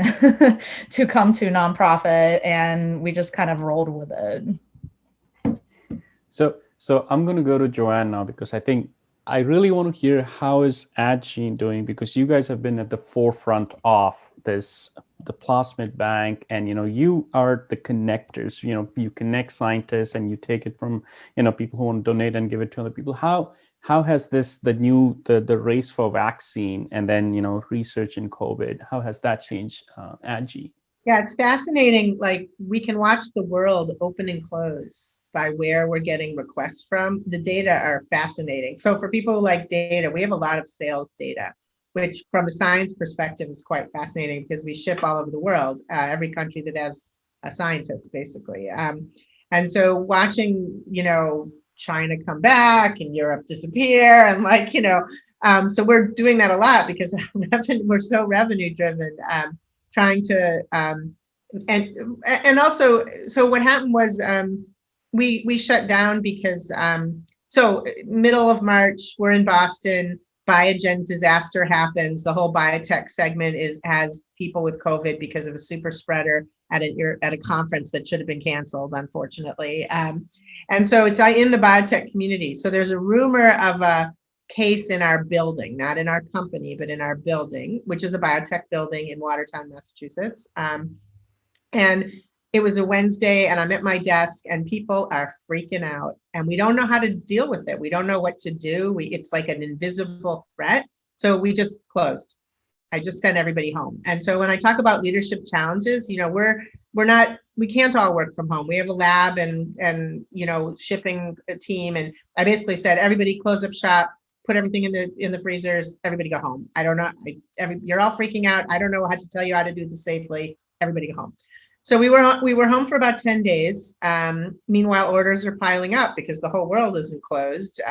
to come to nonprofit, and we just kind of rolled with it. So I'm going to go to Joanne now, because I think I really want to hear how is Adgene doing, because you guys have been at the forefront of this, the plasmid bank, and you are the connectors. You connect scientists and you take it from people who want to donate and give it to other people. How has this, the race for vaccine and then research in COVID, how has that changed Adgene? Yeah, it's fascinating. Like, we can watch the world open and close by where we're getting requests from. The data are fascinating. So for people who like data, we have a lot of sales data, which from a science perspective is quite fascinating, because we ship all over the world, every country that has a scientist, basically. And so watching, China come back and Europe disappear, and so we're doing that a lot because we're so revenue driven. Trying to and also, so what happened was we shut down because so middle of March, we're in Boston, Biogen disaster happens. The whole biotech segment has people with COVID because of a super spreader at a conference that should have been canceled, unfortunately. And so it's in the biotech community. So there's a rumor of a case in our building, not in our company, but in our building, which is a biotech building in Watertown, Massachusetts. And it was a Wednesday, and I'm at my desk, and people are freaking out, and we don't know how to deal with it. We don't know what to do. It's like an invisible threat. So we just closed. I just sent everybody home. And so when I talk about leadership challenges, we can't all work from home. We have a lab and shipping a team. And I basically said, everybody close up shop, put everything in the freezers, everybody go home. I don't know, you're all freaking out. I don't know how to tell you how to do this safely. Everybody go home. So we were home for about 10 days. Meanwhile, orders are piling up because the whole world isn't closed.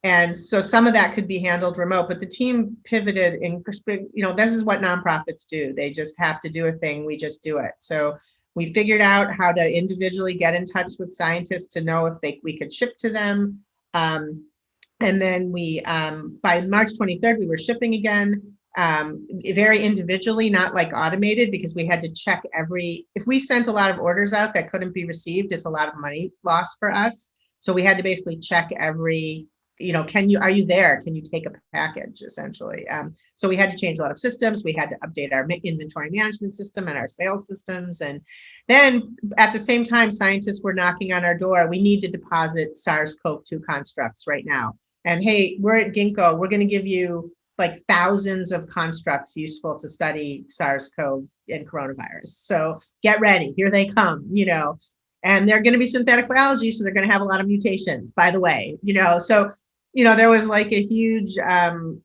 And so some of that could be handled remote, but the team pivoted this is what nonprofits do. They just have to do a thing. We just do it. So we figured out how to individually get in touch with scientists to know if we could ship to them. And then we, by March 23rd, we were shipping again, very individually, not like automated, because we had to check if we sent a lot of orders out that couldn't be received, it's a lot of money lost for us. So we had to basically check every, are you there? Can you take a package, essentially? So we had to change a lot of systems. We had to update our inventory management system and our sales systems. And then at the same time, scientists were knocking on our door. We need to deposit SARS-CoV-2 constructs right now. And hey, we're at Ginkgo. We're going to give you like thousands of constructs useful to study SARS-CoV and coronavirus. So get ready. Here they come, and they're going to be synthetic biology. So they're going to have a lot of mutations, by the way, so there was like a huge, and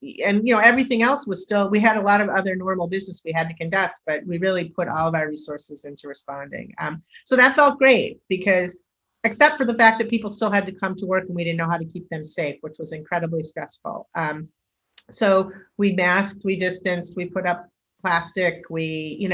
everything else was still, we had a lot of other normal business we had to conduct, but we really put all of our resources into responding. So that felt great, because except for the fact that people still had to come to work and we didn't know how to keep them safe, which was incredibly stressful. So we masked, we distanced, we put up plastic, we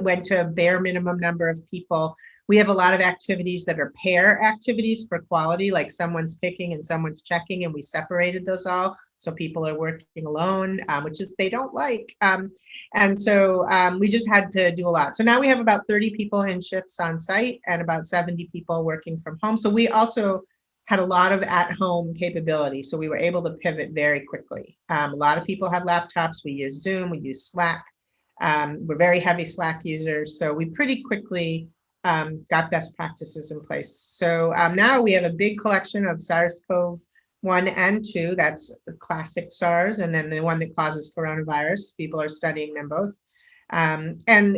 went to a bare minimum number of people. We have a lot of activities that are pair activities for quality, like someone's picking and someone's checking, and we separated those all. So people are working alone, which is they don't like. And so we just had to do a lot. So now we have about 30 people in shifts on site and about 70 people working from home. So we also had a lot of at-home capability. So we were able to pivot very quickly. A lot of people had laptops. We use Zoom, we use Slack. We're very heavy Slack users. So we pretty quickly got best practices in place. So now we have a big collection of SARS-CoV-1 and 2, that's the classic SARS, and then the one that causes coronavirus. People are studying them both. And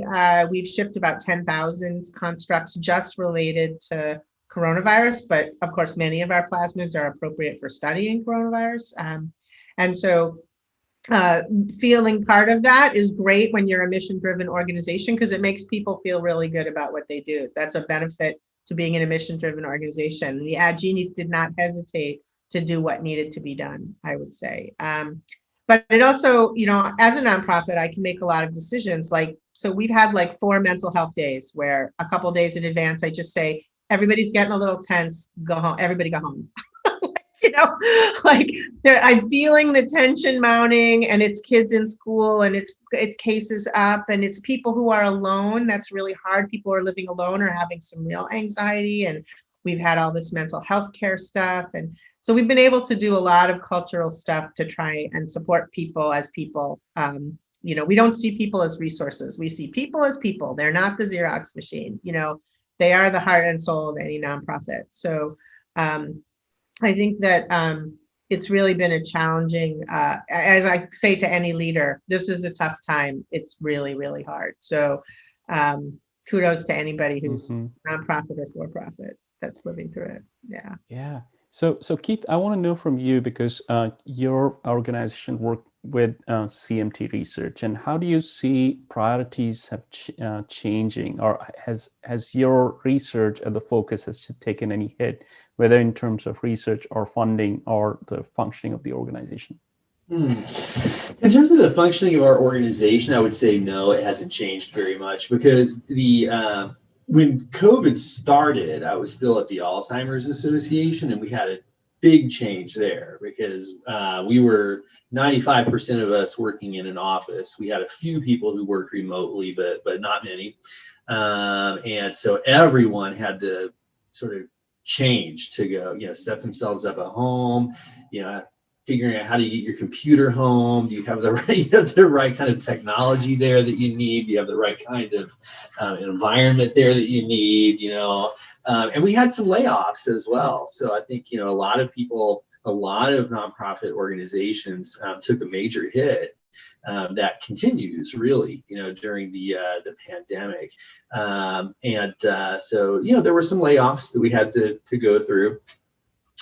we've shipped about 10,000 constructs just related to coronavirus, but of course, many of our plasmids are appropriate for studying coronavirus. And so feeling part of that is great when you're a mission-driven organization, because it makes people feel really good about what they do. That's a benefit to being in a mission-driven organization. The Genies did not hesitate to do what needed to be done, I would say. But it also, as a nonprofit, I can make a lot of decisions. So we've had 4 mental health days where a couple days in advance, I just say, everybody's getting a little tense, go home, everybody go home. I'm feeling the tension mounting, and it's kids in school, and it's cases up, and it's people who are alone. That's really hard. People who are living alone or having some real anxiety, and we've had all this mental health care stuff. And so we've been able to do a lot of cultural stuff to try and support people as people. We don't see people as resources. We see people as people. They're not the Xerox machine. They are the heart and soul of any nonprofit. So I think that it's really been a challenging, as I say to any leader, this is a tough time. It's really, really hard. So kudos to anybody who's nonprofit or for-profit that's living through it. Yeah. Yeah. So Keith, I want to know from you, because your organization worked with CMT research, and how do you see priorities have changing, or has your research and the focus has taken any hit, whether in terms of research or funding or the functioning of the organization? In terms of the functioning of our organization, I would say no, it hasn't changed very much, because when COVID started, I was still at the Alzheimer's Association, and we had a big change there, because we were 95% of us working in an office. We had a few people who worked remotely, but not many. And so everyone had to sort of change to go, set themselves up at home, figuring out how to get your computer home. Do you have the right kind of technology there that you need? Do you have the right kind of environment there that you need? And we had some layoffs as well. So I think a lot of people, a lot of nonprofit organizations took a major hit. That continues really, during the pandemic. So there were some layoffs that we had to go through.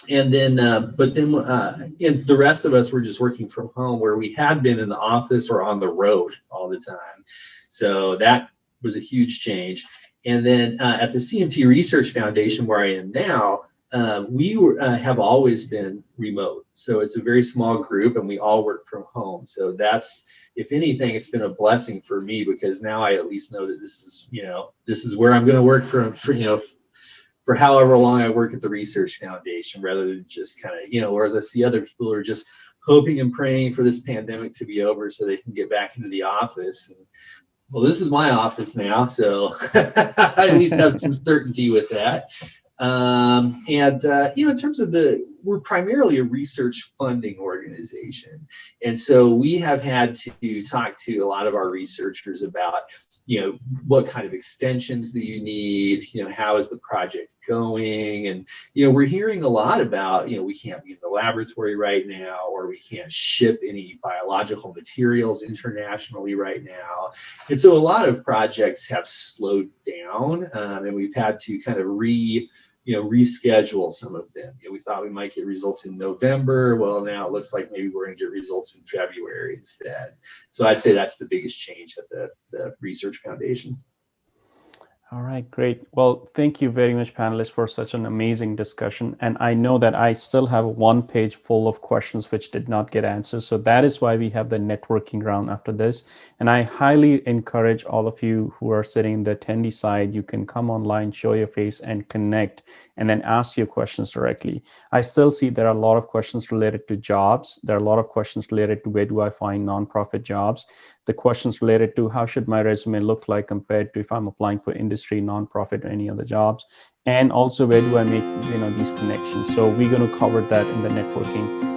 And then, and the rest of us were just working from home, where we had been in the office or on the road all the time. So that was a huge change. And then at the CMT Research Foundation, where I am now, we have always been remote. So it's a very small group, and we all work from home. So that's, if anything, it's been a blessing for me, because now I at least know that this is where I'm going to work for however long I work at the Research Foundation, rather than just kind of, whereas I see other people who are just hoping and praying for this pandemic to be over so they can get back into the office. And, well, this is my office now, so I at least have some certainty with that. In terms of we're primarily a research funding organization. And so we have had to talk to a lot of our researchers about, what kind of extensions do you need? How is the project going? And, we're hearing a lot about, we can't be in the laboratory right now, or we can't ship any biological materials internationally right now. And so a lot of projects have slowed down, and we've had to kind of reschedule some of them. We thought we might get results in November. Well, now it looks like maybe we're going to get results in February instead. So I'd say that's the biggest change at the Research Foundation. All right, great. Well, thank you very much, panelists, for such an amazing discussion. And I know that I still have one page full of questions which did not get answered. So that is why we have the networking round after this. And I highly encourage all of you who are sitting in the attendee side, you can come online, show your face, and connect, and then ask your questions directly. I still see there are a lot of questions related to jobs. There are a lot of questions related to where do I find nonprofit jobs? The questions related to how should my resume look like compared to if I'm applying for industry, nonprofit, or any other jobs, and also where do I make these connections. So we're going to cover that in the networking